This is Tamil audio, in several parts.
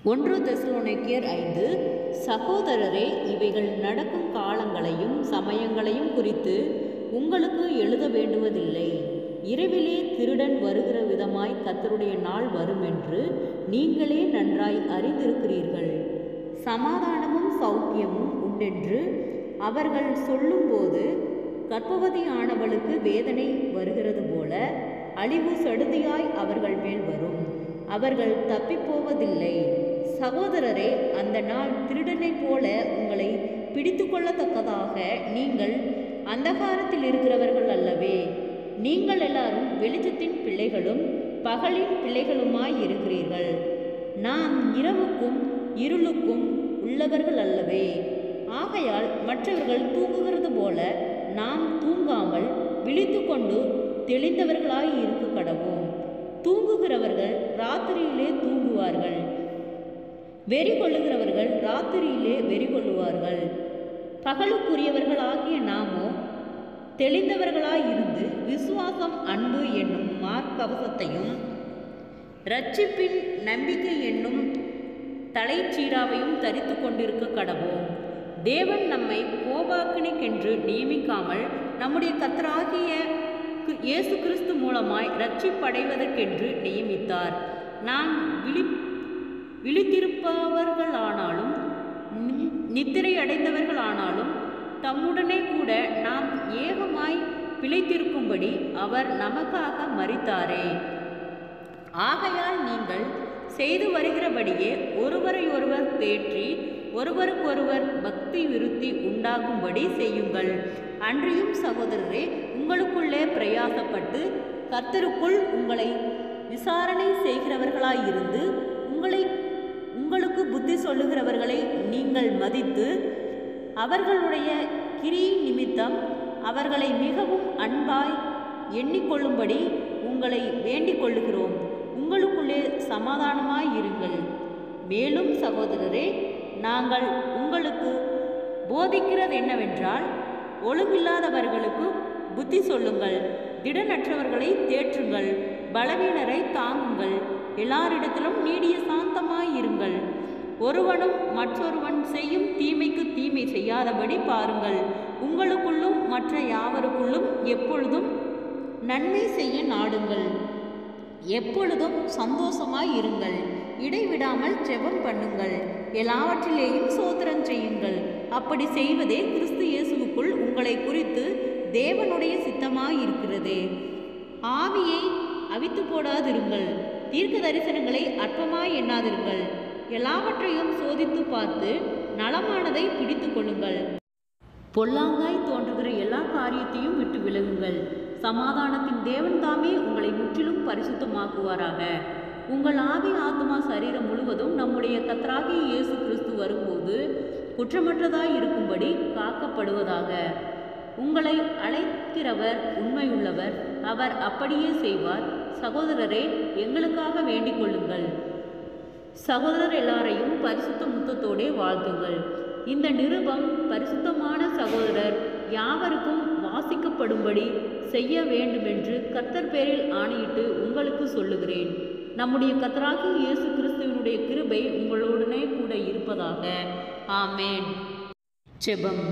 ஒன்று தெசலோனிக்கேயர் 5. சகோதரரே, இவைகள் நடக்கும் காலங்களையும் சமயங்களையும் குறித்து உங்களுக்கு எழுத வேண்டுவதில்லை. இரவிலே திருடன் வருகிற விதமாய் கர்த்தருடைய நாள் வருமென்று நீங்களே நன்றாய் அறிந்திருக்கிறீர்கள். சமாதானமும் சௌக்கியமும் உண்டென்று அவர்கள் சொல்லும்போது கர்ப்பவதியானவளுக்கு வேதனை வருகிறது போல அழிவு சடுதியாய் அவர்கள் மேல் வரும். அவர்கள் தப்பிப்போவதில்லை. சகோதரரே, அந்த நாள் திருடனைப் போல உங்களை பிடித்து கொள்ளத்தக்கதாக நீங்கள் அந்தகாரத்தில் இருக்கிறவர்கள் அல்லவே. நீங்கள் எல்லாரும் வெளிச்சத்தின் பிள்ளைகளும் பகலின் பிள்ளைகளுமாய் இருக்கிறீர்கள். நாம் இரவுக்கும் இருளுக்கும் உள்ளவர்கள் அல்லவே. ஆகையால் மற்றவர்கள் தூங்குகிறது போல நாம் தூங்காமல் விழித்து கொண்டு தெளிந்தவர்களாய் இருக்க கடவோம். தூங்குகிறவர்கள் ராத்திரியிலே தூங்குவார்கள், வெறி கொள்ளுகிறவர்கள் ராத்திரியிலே வெறி கொள்ளுவார்கள். பகலுக்குரியவர்களாகிய நாமோ தெளிந்தவர்களாயிருந்து விசுவாசம், அன்பு என்னும் மார்க்கவசத்தையும் இரட்சிப்பின் நம்பிக்கை என்னும் தலைச்சீராவையும் தரித்து கொண்டிருக்க கடவோம். தேவன் நம்மை கோபாக்கினைக்கென்று நியமிக்காமல் நம்முடைய கர்த்தராகிய இயேசு கிறிஸ்து மூலமாய் இரட்சிப்படைவதற்கென்று நியமித்தார். நாம் விழித்திருப்பவர்களானாலும் நித்திரை அடைந்தவர்களானாலும் தம்முடனே கூட நாம் ஏகமாய் பிழைத்திருக்கும்படி அவர் நமக்காக மரித்தாரே. ஆகையால் நீங்கள் செய்து வருகிறபடியே ஒருவரையொருவர் தேற்றி ஒருவருக்கொருவர் பக்தி விருத்தி உண்டாகும்படி செய்யுங்கள். அன்றியும் சகோதரரே, உங்களுக்குள்ளே பிரயாசப்பட்டு கர்த்தருக்குள் உங்களை விசாரணை செய்கிறவர்களாயிருந்து உங்களுக்கு புத்தி சொல்லுகிறவர்களை நீங்கள் மதித்து அவர்களுடைய கிரி நிமித்தம் அவர்களை மிகவும் அன்பாய் எண்ணிக்கொள்ளும்படி உங்களை வேண்டிக் கொள்ளுகிறோம். உங்களுக்குள்ளே சமாதானமாய் இருங்கள். மேலும் சகோதரரே, நாங்கள் உங்களுக்கு போதிக்கிறது என்னவென்றால், ஒழுங்கில்லாதவர்களுக்கு புத்தி சொல்லுங்கள், திடனற்றவர்களை தேற்றுங்கள், பலவீனரை தாங்குங்கள், எல்லாரிடத்திலும் நீடிய சாந்தமாயிருங்கள். ஒருவனும் மற்றொருவன் செய்யும் தீமைக்கு தீமை செய்யாதபடி பாருங்கள். உங்களுக்குள்ளும் மற்ற யாவருக்குள்ளும் எப்பொழுதும் நன்மை செய்ய நாடுங்கள். எப்பொழுதும் சந்தோஷமாய் இருங்கள். இடைவிடாமல் ஜெபம் பண்ணுங்கள். எல்லாவற்றிலேயும் ஸ்தோத்திரம் செய்யுங்கள். அப்படி செய்வதே கிறிஸ்து இயேசுவுக்குள் உங்களை குறித்து தேவனுடைய சித்தமாயிருக்கிறது. ஆவியை அவித்து போடாதிருங்கள். தீர்க்க தரிசனங்களை அற்பமாய் எண்ணாதிருங்கள். எல்லாவற்றையும் சோதித்து பார்த்து நலமானதை பிடித்து கொள்ளுங்கள். பொல்லாங்காய் தோன்றுகிற எல்லா காரியத்தையும் விட்டு விலகுங்கள். சமாதானத்தின் தேவன் தாமே உங்களை முற்றிலும் பரிசுத்தமாக்குவாராக. உங்கள் ஆவி, ஆத்மா, சரீரம் முழுவதும் நம்முடைய கர்த்தராகிய இயேசு கிறிஸ்து வரும்போது குற்றமற்றதாய் இருக்கும்படி காக்கப்படுவதாக. உங்களை அழைக்கிறவர் உண்மையுள்ளவர், அவர் அப்படியே செய்வார். சகோதரரே, எங்களுக்காக வேண்டிக் கொள்ளுங்கள். சகோதரர் எல்லாரையும் பரிசுத்த முத்தத்தோடே வாழ்த்துங்கள். இந்த நிருபம் பரிசுத்தமான சகோதரர் யாவருக்கும் வாசிக்கப்படும்படி செய்ய வேண்டுமென்று கர்த்தர் பேரில் ஆணையிட்டு உங்களுக்கு சொல்லுகிறேன். நம்முடைய கர்த்தராகிய இயேசு கிறிஸ்துவினுடைய கிருபை உங்களுடனே கூட இருப்பதாக. ஆமேன். ஜெபம்.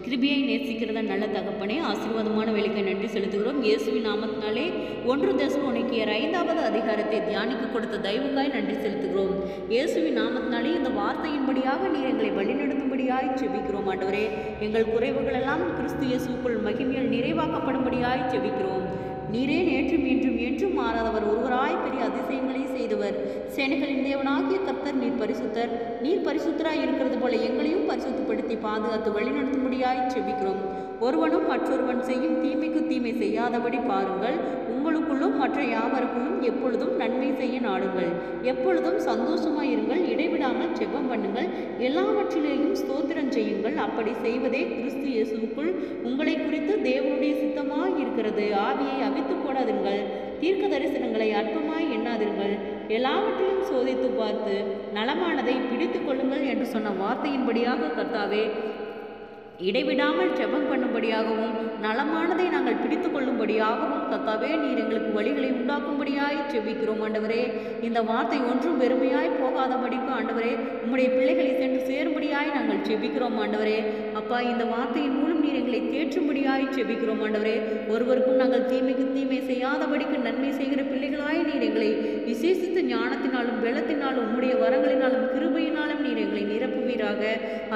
கிருபையை நேசிக்கிறத நல்ல தகப்பனே, ஆசீர்வாதமான வேலைக்கு நன்றி செலுத்துகிறோம். இயேசுவின் நாமத்தினாலே 1 தெசலோனிக்கேயர் 5வது அதிகாரத்தை தியானிக்க கொடுத்த தயவுக்காய் நன்றி செலுத்துகிறோம். இயேசுவின் நாமத்தினாலே இந்த வார்த்தையின்படியாக நீர் எங்களை வழிநடத்தும்படியாய் செபிக்கிறோம். ஆண்டவரே, எங்கள் குறைவுகளெல்லாம் கிறிஸ்து இயேசுக்குள் மகிமையில் நிறைவாக்கப்படும்படியாய் செபிக்கிறோம். நீரே நேற்றும் இன்றும் என்றும் மாறாதவர், ஒருவராய் பெரிய அதிசயங்களை செய்தவர், சேனைகளின் தேவனாகிய கர்த்தர் நீர் பரிசுத்தர். நீர் பரிசுத்தராய் இருக்கிறது போல எங்களையும் பரிசுத்தப்படுத்தி பாதுகாத்து வழிநடத்தும்படியாய் செபிக்கிறோம். ஒருவனும் மற்றொருவன் செய்யும் தீமைக்கு தீமை செய்யாதபடி பாருங்கள். உங்களுக்குள்ளும் மற்ற யாவருக்குள்ளும் எப்பொழுதும் நன்மை செய்ய நாடுங்கள். எப்பொழுதும் சந்தோஷமாயிருங்கள். இடைவிடாமல் ஜெபம் பண்ணுங்கள். எல்லாவற்றிலேயும் ஸ்தோத்திரம் செய்யுங்கள். அப்படி செய்வதே கிறிஸ்து இயேசுவுக்குள் உங்களை குறித்து தேவனுடைய சித்தமாய் இருக்கிறது. ஆவியை அவித்து போடாதீர்கள். தீர்க்க தரிசனங்களை அற்பமாய் எண்ணாதீர்கள். எல்லாவற்றையும் சோதித்து பார்த்து நலமானதை பிடித்து கொள்ளுங்கள் என்று சொன்ன வார்த்தையின்படியாக கர்த்தாவே, இடைவிடாமல் ஜெபம் பண்ணும்படியாகவும் நலமானதை நாங்கள் பிடித்து கொள்ளும்படியாகவும் கர்த்தாவே நீர் எங்களுக்கு வழிகளை உண்டாக்கும்படியாய் ஜெபிக்கிறோம் ஆண்டவரே. இந்த வார்த்தை ஒன்றும் வெறுமையாய் போகாதபடிக்கு ஆண்டவரே உம்முடைய பிள்ளைகளை சென்று சேரும்படியாய் நாங்கள் ஜெபிக்கிறோம் ஆண்டவரே. அப்பா, இந்த வார்த்தையின் மூலம் நீர் எங்களை தேற்றும்படியாய் ஜெபிக்கிறோம் ஆண்டவரே. ஒருவருக்கும் நாங்கள் தீமைக்கு தீமை செய்யாதபடிக்கு நன்மை செய்கிற பிள்ளைகளாய் நீர் எங்களை விசேஷித்த ஞானத்தினாலும் பலத்தினாலும் உம்முடைய வரங்களினாலும் கிருபையினாலும் நீர் எங்களை நிரப்புவீராக.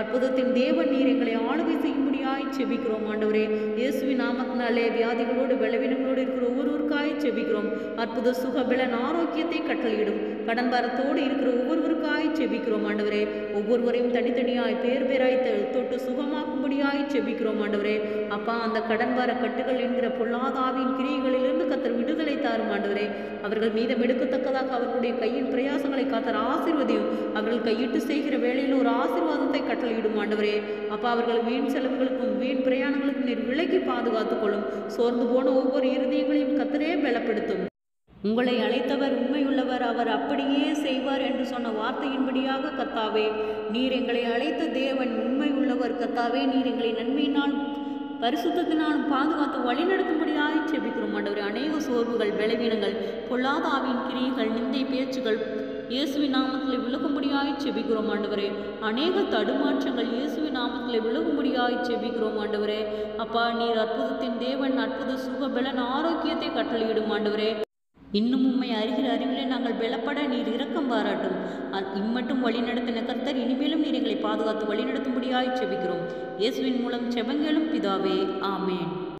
அற்புதத்தின் தேவன் நீர் எங்களை ஆளுகை செய்யும்படியாய் ஜெபிக்கிறோம் ஆண்டவரே. இயேசுவின் நாமத்தினாலே வியாதிகளோடு பலவீனங்களோடு இருக்கிற ஒவ்வொருவருக்காய் ஜெபிக்கிறோம். அற்புத சுக பலன் ஆரோக்கியத்தை கட்டளையிடும். கடன் பாரத்தோடு இருக்கிற ஒவ்வொருவருக்காய் ஜெபிக்கிறோம் ஆண்டவரே. ஒவ்வொருவரையும் தனித்தனியாய் பேர் பேராய் தொட்டு சுகமாக்கும்படியாய் ஜெபிக்கிறோம் ஆண்டவரே. அப்பா, அந்த கடன் பார கட்டுகள் என்கிற பொல்லாதாவின் கிரியைகளிலிருந்து கர்த்தர் விடுதலை தாரும் ஆண்டவரே. அவர்கள் மீதம் எடுக்கத்தக்கதாக அவர்களுடைய கையின் பிரயாசங்களை கர்த்தர் ஆசீர்வதியும். அவர்கள் கையிட்டு செய்கிற வேளையில் ஒரு ஆசீர்வாதத்தை கட்டளையிடும் ஆண்டவரே. அப்பா, அவர்கள் வீண் செலவுகளுக்கும் வீண் பிரயாணங்களுக்கும் நீர் விலக்கி பாதுகாத்துக் கொள்ளும். சோர்ந்து போன ஒவ்வொரு இருதயங்களையும் கர்த்தரே பலப்படுத்தும். உங்களை அழைத்தவர் உண்மையுள்ளவர், அவர் அப்படியே செய்வார் என்று சொன்ன வார்த்தையின்படியாக கர்த்தாவே நீர் எங்களை அழைத்த தேவன் உண்மை உள்ளவர். கர்த்தாவே நீர் எங்களை நன்மையினால் பரிசுத்தத்தினாலும் பாதுகாத்து வழிநடத்தும்படியாய் ஜெபிக்கிறோம் ஆண்டவரே. அநேக சோர்வுகள், பலவீனங்கள், பொல்லாத ஆவியின் கிரியைகள், நிந்தை பேச்சுகள் இயேசுவின் நாமத்தில் விலகும்படியாய் ஜெபிக்கிறோம் ஆண்டவரே. அநேக தடுமாற்றங்கள் இயேசுவின் நாமத்தில் விலகும்படியாய் ஜெபிக்கிறோம் ஆண்டவரே. அப்பா, நீர் அற்புதத்தின் தேவன், அற்புத சுக பலன் ஆரோக்கியத்தை கட்டளையிடும் ஆண்டவரே. இன்னும் உம்மை அறிகிற அறிவிலே நாங்கள் பலப்பட நீர் இரக்கம் பாராட்டும். இம்மட்டும் வழிநடத்தின கர்த்தர் இனிமேலும் நீர் எங்களை பாதுகாத்து வழிநடத்தும்படியாய் ஜெபிக்கிறோம். இயேசுவின் மூலம் ஜெபங்களும் பிதாவே, ஆமேன்.